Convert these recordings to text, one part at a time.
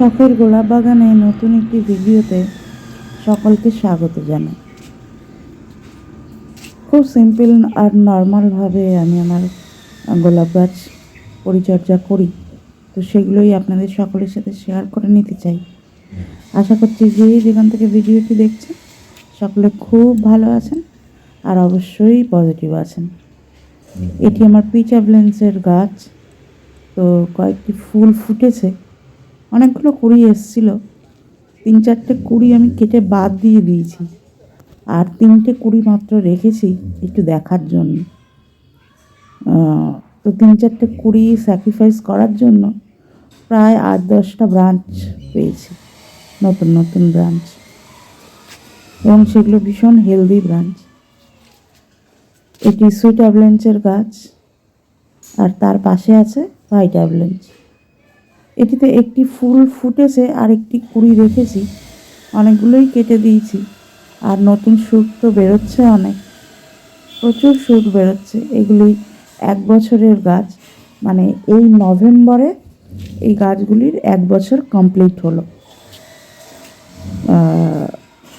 শখের গোলাপ বাগানে নতুন একটি ভিডিওতে সকলকে স্বাগত জানাই। খুব সিম্পল আর নর্মালভাবে আমি আমার গোলাপ গাছ পরিচর্যা করি, তো সেগুলোই আপনাদের সকলের সাথে শেয়ার করে নিতে চাই। আশা করছি যেখান থেকে ভিডিওটি দেখছেন সকলে খুব ভালো আছেন আর অবশ্যই পজিটিভ আছেন। এটি আমার পিচ অ্যাভলেন্সের গাছ, তো কয়েকটি ফুল ফুটেছে, অনেকগুলো কুড়ি এসেছিল। 3-4টে কুড়ি আমি কেটে বাদ দিয়ে দিয়েছি, আর 3টে কুড়ি মাত্র রেখেছি একটু দেখার জন্য। তো 3-4টে কুড়ি স্যাক্রিফাইস করার জন্য প্রায় 8-10টা ব্রাঞ্চ পেয়েছি, নতুন নতুন ব্রাঞ্চ, এবং সেগুলো ভীষণ হেলদি ব্রাঞ্চ। এটি সুইট অ্যাভলেন্সের গাছ, আর তার পাশে আছে হোয়াইট অ্যাভলেন্স। এটিতে একটি ফুল ফুটেছে আর একটি কুড়ি রেখেছি, অনেকগুলোই কেটে দিয়েছি। আর নতুন শুট তো বেরোচ্ছে, প্রচুর শুট বেরোচ্ছে। এগুলি 1 বছরের গাছ, মানে এই নভেম্বরে এই গাছগুলির 1 বছর কমপ্লিট হলো।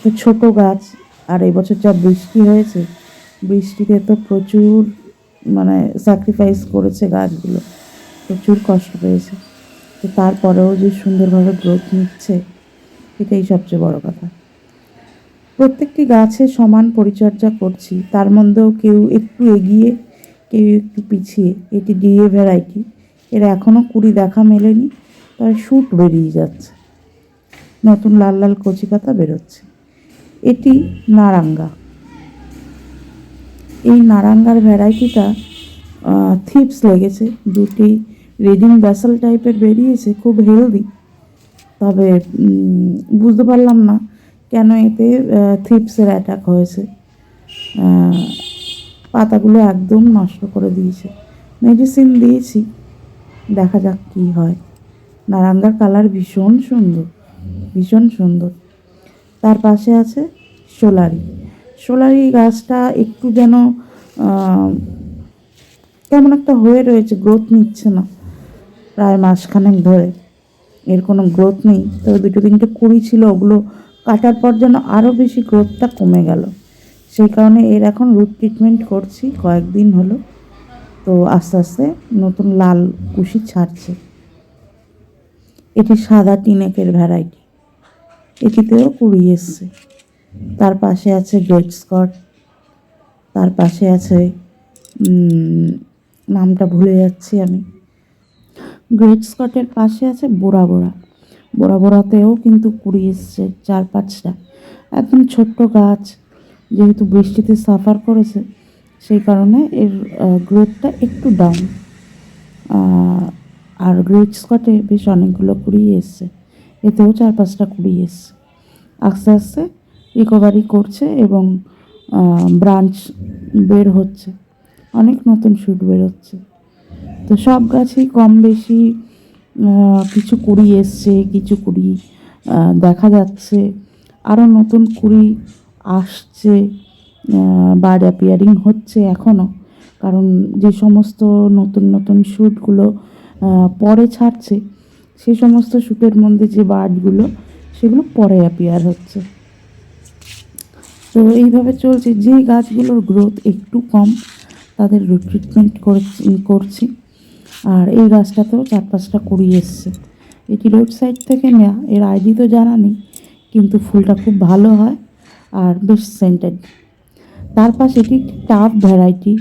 তো ছোটো গাছ, আর এবছর যা বৃষ্টি হয়েছে, বৃষ্টিতে তো প্রচুর স্যাক্রিফাইস করেছে গাছগুলো, প্রচুর কষ্ট পেয়েছে। তো তারপরেও যে সুন্দরভাবে গ্রোথ নিচ্ছে, এটাই সবচেয়ে বড় কথা। প্রত্যেকটি গাছে সমান পরিচর্যা করছি, তার মধ্যেও কেউ একটু এগিয়ে কেউ একটু পিছিয়ে। এটি ডিএ ভ্যারাইটি, এর এখনও কুড়ি দেখা মেলেনি, তবে শুট বেরিয়ে যাচ্ছে, নতুন লাল লাল কচি পাতা বেরোচ্ছে। এটি নারাঙ্গা। এই নারাঙ্গার ভ্যারাইটিটা থিপস লেগেছে, দুটি রিডিং ব্যাসেল টাইপের বেরিয়েছে, খুব হেলদি। তবে বুঝতে পারলাম না কেন এতে থিপসের অ্যাটাক হয়েছে। পাতাগুলো একদম নষ্ট করে দিয়েছে। মেডিসিন দিয়েছি, দেখা যাক কী হয়। নারাঙ্গার কালার ভীষণ সুন্দর, ভীষণ সুন্দর। তার পাশে আছে সোলারি গাছটা একটু যেন কেমন একটা হয়ে রয়েছে, গ্রোথ নিচ্ছে না প্রায় মাসখানেক ধরে, এর কোনো গ্রোথ নেই। তবে 2-3টে কুড়ি ছিল, ওগুলো কাটার পর যেন আরও বেশি গ্রোথটা কমে গেল। সেই কারণে এর এখন রুট ট্রিটমেন্ট করছি, কয়েকদিন হলো। তো আস্তে আস্তে নতুন লাল কুশি ছাড়ছে। এটি সাদা টিনেকের ভ্যারাইটি, এটিতেও কুড়ি এসছে। তার পাশে আছে গ্রেট স্কট, তার পাশে আছে নামটা ভুলে যাচ্ছি আমি। গ্রেট স্কটের পাশে আছে বোড়াতেও কিন্তু কুড়ি এসছে 4-5টা। একদম ছোট্ট গাছ, যেহেতু বৃষ্টিতে সাফার করেছে, সেই কারণে এর গ্রোথটা একটু ডাউন। আর গ্রেট স্কটে বেশ অনেকগুলো কুড়ি এসছে, এতেও 4-5টা কুড়ি এসছে। আস্তে আস্তে রিকভারি করছে এবং ব্রাঞ্চ বের হচ্ছে, অনেক নতুন শুট বেরোচ্ছে। তো সব গাছেই কম বেশি কিছু কুড়ি এসছে, কিছু কুড়ি দেখা যাচ্ছে, আরও নতুন কুড়ি আসছে, বার্ড অ্যাপিয়ারিং হচ্ছে এখনও। কারণ যে সমস্ত নতুন নতুন শ্যুটগুলো পরে ছাড়ছে, সেই সমস্ত শ্যুটের মধ্যে যে বার্ডগুলো, সেগুলো পরে অ্যাপিয়ার হচ্ছে। তো এইভাবে চলছে। যে গাছগুলোর গ্রোথ একটু কম, তাদের রুট ট্রিটমেন্ট করছি। আর এই গাছটাতেও 4-5টা কুড়ি এসছে। এটি রোড সাইড থেকে নেওয়া, এর আইডি তো জানা নেই, কিন্তু ফুলটা খুব ভালো হয় আর বেশ সেন্টেড। তার পাশে এটি একটি টাফ ভ্যারাইটি,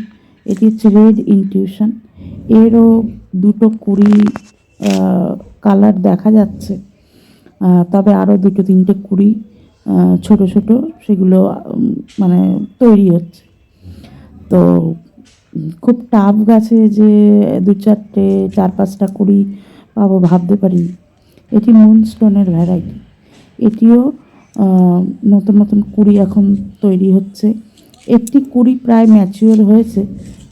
এটি হচ্ছে রেড ইনটিউশন। এরও 2টো কুড়ি কালার দেখা যাচ্ছে, তবে আরও 2-3টে কুড়ি ছোট ছোট, সেগুলো তৈরি হচ্ছে। তো খুব টাফ গাছে যে 2-4টে 4-5টা কুড়ি পাবো ভাবতে পারিনি। এটি মুনস্টোনের ভ্যারাইটি, এটিও নতুন নতুন কুড়ি এখন তৈরি হচ্ছে। একটি কুড়ি প্রায় ম্যাচিওর হয়েছে,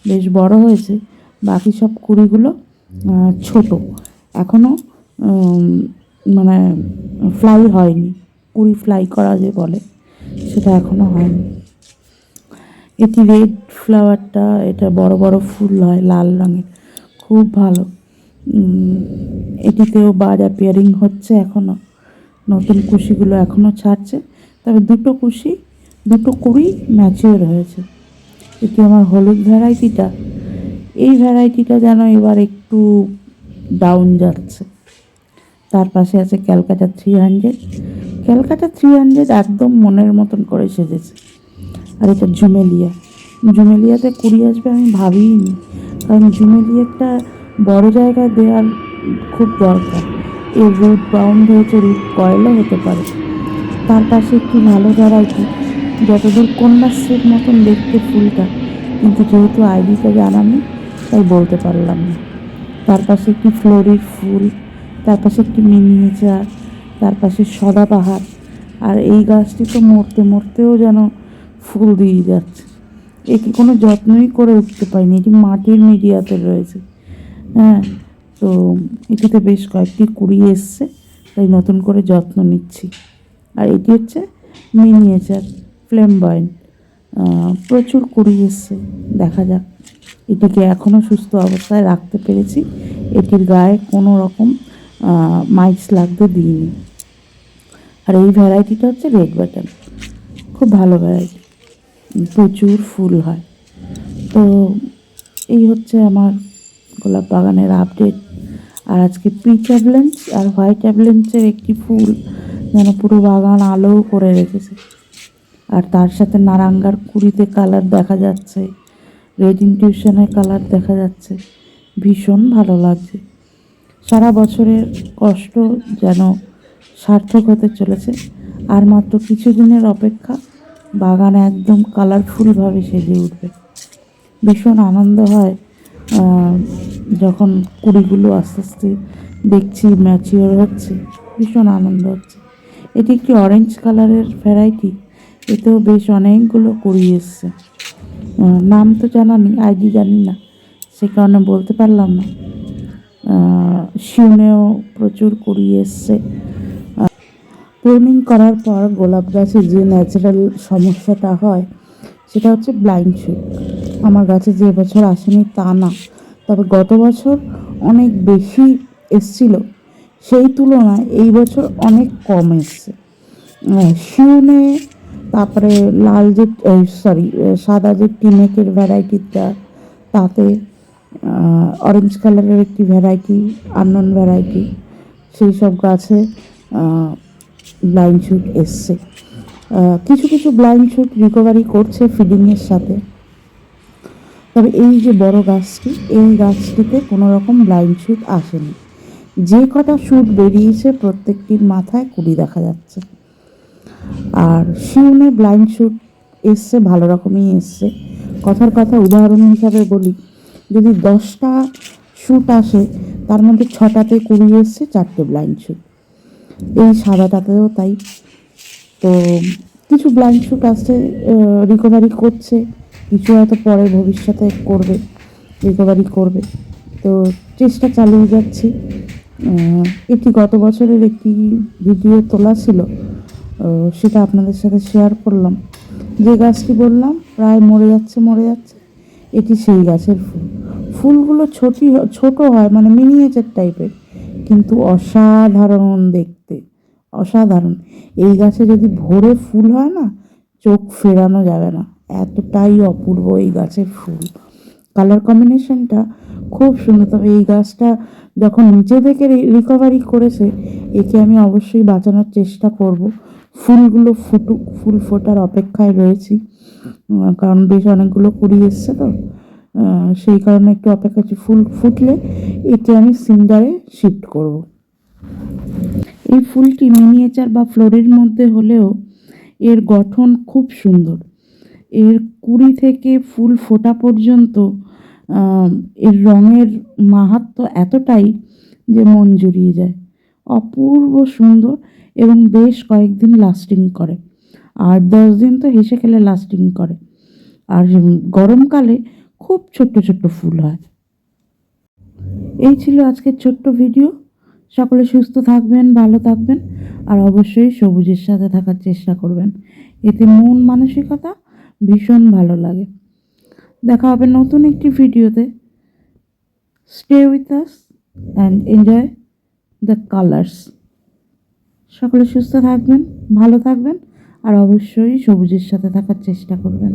বেশ বড় হয়েছে, বাকি সব কুড়িগুলো ছোট, এখনও ফ্লাই হয়নি। কুড়ি ফ্লাই করা যে বলে, সেটা এখনও হয়নি। এটি রেড ফ্লাওয়ারটা, এটা বড় বড় ফুল হয় লাল রঙের, খুব ভালো। এটিতেও বাড অ্যাপিয়ারিং হচ্ছে এখনও, নতুন কুশিগুলো এখনও ছাড়ছে। তবে দুটো কুড়ি ম্যাচিওর হয়েছে। এটি আমার হলুদ ভ্যারাইটিটা, এই ভ্যারাইটিটা যেন এবার একটু ডাউন যাচ্ছে। তার পাশে আছে ক্যালকাটা 300। ক্যালকাটা 300 একদম মনের মতন করে সেজেছে। আর এটা জুমেলিয়াতে কুড়ি আসবে আমি ভাবিনি, কারণ জুমেলিয়াটা বড় জায়গায় দেওয়ার খুব দরকার। এর রুট বাউন্ড হয়েছে, রুট কয়েলও হতে পারে। তার পাশে একটি ভালো ভ্যারাইটি, যতদূর কন্যাশ্রীর মতন দেখতে ফুলটা, কিন্তু যেহেতু আইডিটা জানা নেই তাই বলতে পারলাম না। তার পাশে একটি ফ্লোরির ফুল, তার পাশে একটি মিনিয়েচার, তার পাশে সদাবাহার। আর এই গাছটি তো মরতেও যেন ফুল দিয়ে যাচ্ছে। একে কোনো যত্নই করে উঠতে পারিনি, এটি মাটির মিডিয়াতে রয়েছে। হ্যাঁ, তো এটিতে বেশ কয়েকটি কুড়ি এসছে, তাই নতুন করে যত্ন নিচ্ছি। আর এটি হচ্ছে মিনিয়েচার ফ্লেমবয়েন্ট, প্রচুর কুড়ি এসছে। দেখা যাক, এটিকে এখনও সুস্থ অবস্থায় রাখতে পেরেছি, এটির গায়ে কোনো রকম মাইটস লাগতে দিইনি। আর এই ভ্যারাইটিটা হচ্ছে রেড বাটন, খুব ভালো ভ্যারাইটি, প্রচুর ফুল হয়। তো এই হচ্ছে আমার গোলাপ বাগানের আপডেট। আর আজকে পিচ অ্যাভলেন্স আর হোয়াইট অ্যাভলেন্সের একটি ফুল যেন পুরো বাগান আলো করে রেখেছে। আর তার সাথে নারাঙ্গার কুড়িতে কালার দেখা যাচ্ছে, রেড ইনটিউশনের কালার দেখা যাচ্ছে, ভীষণ ভালো লাগছে। সারা বছরের কষ্ট যেন সার্থক হতে চলেছে। আর মাত্র কিছু দিনের অপেক্ষা, বাগান একদম কালারফুলভাবে সেজে উঠবে। ভীষণ আনন্দ হয় যখন কুড়িগুলো আস্তে আস্তে দেখছি ম্যাচিওর হচ্ছে, ভীষণ আনন্দ হচ্ছে। এটি একটি অরেঞ্জ কালারের ভ্যারাইটি, এতেও বেশ অনেকগুলো কুড়ি এসছে। নাম তো জানা নেই, আইডি জানি না, সে কারণে বলতে পারলাম না। শিউনেও প্রচুর কুড়ি এসছে। প্রুনিং করার পর গোলাপ গাছে যে ন্যাচারাল সমস্যাটা হয় সেটা হচ্ছে ব্লাইন্ড শুট। আমার গাছে যে বছর আসেনি তা না, তবে গত বছর অনেক বেশি এসছিল, সেই তুলনায় এই বছর অনেক কম এসছে। শিউনে, তারপরে লাল যে সাদা যে টিনেকের ভ্যারাইটিটা, তাতে অরেঞ্জ কালারের একটি ভ্যারাইটি, আননোন ভ্যারাইটি, সেই সব গাছে ব্লাইন্ড শুট এসছে। কিছু কিছু ব্লাইন্ড শুট রিকভারি করছে ফিডিংয়ের সাথে। তবে এই যে বড় গাছটি, এই গাছটিতে কোনো রকম ব্লাইন্ড শুট আসেনি। যে কটা শুট বেরিয়েছে প্রত্যেকটির মাথায় কুড়ি দেখা যাচ্ছে। আর শিউনে ব্লাইন্ড শুট এসছে, ভালো রকমই এসছে। কথার কথা, উদাহরণ হিসাবে বলি, যদি 10টা শুট আসে তার মধ্যে 6টাতে কুড়ি এসছে, 4টে ব্লাইন্ড শুট। এই সাদাটাতেও তাই। তো কিছু ব্লাইন্ড শুট আসছে, রিকভারি করছে, কিছু হয়তো পরে ভবিষ্যতে রিকভারি করবে। তো চেষ্টা চালিয়ে যাচ্ছি। এটি গত বছরের একটি ভিডিও তোলা ছিল, সেটা আপনাদের সাথে শেয়ার করলাম। যে গাছটি বললাম প্রায় মরে যাচ্ছে, এটি সেই গাছের ফুল। ফুলগুলো ছোট হয়, মানে মিনিয়েচার টাইপের, কিন্তু অসাধারণ দেখতে, অসাধারণ। এই গাছে যদি ভোরে ফুল হয় না, চোখ ফেরানো যাবে না, এতটাই অপূর্ব এই গাছের ফুল। কালার কম্বিনেশনটা খুব সুন্দর। তবে এই গাছটা যখন নিচে থেকে রিকভারি করেছে, একে আমি অবশ্যই বাঁচানোর চেষ্টা করব। ফুলগুলো ফুটুক, ফুল ফোটার অপেক্ষায় রয়েছি, কারণ বেশ অনেকগুলো কুড়ি এসছে তো, সেই কারণে একটু অপেক্ষা করছি। ফুল ফুটলে একে আমি সিন্ডারে শিফট করব। এই ফুলটি মিনিয়েচার বা ফ্লোরের মধ্যে হলেও এর গঠন খুব সুন্দর। এর কুড়ি থেকে ফুল ফোটা পর্যন্ত এর রঙের মাহাত্ম্য এতটাই যে মন জুড়িয়ে যায়। অপূর্ব সুন্দর এবং বেশ কয়েকদিন লাস্টিং করে, 8-10 দিন তো হেসে খেলে লাস্টিং করে। আর গরমকালে খুব ছোট্ট ছোট্ট ফুল হয়। এই ছিল আজকের ছোট্ট ভিডিও। সকলে সুস্থ থাকবেন, ভালো থাকবেন, আর অবশ্যই সবুজের সাথে থাকার চেষ্টা করবেন, এতে মন মানসিকতা ভীষণ ভালো লাগে। দেখা হবে নতুন একটি ভিডিওতে। Stay with us. And enjoy the colours. সকলে সুস্থ থাকবেন, ভালো থাকবেন, আর অবশ্যই সবুজের সাথে থাকার চেষ্টা করবেন।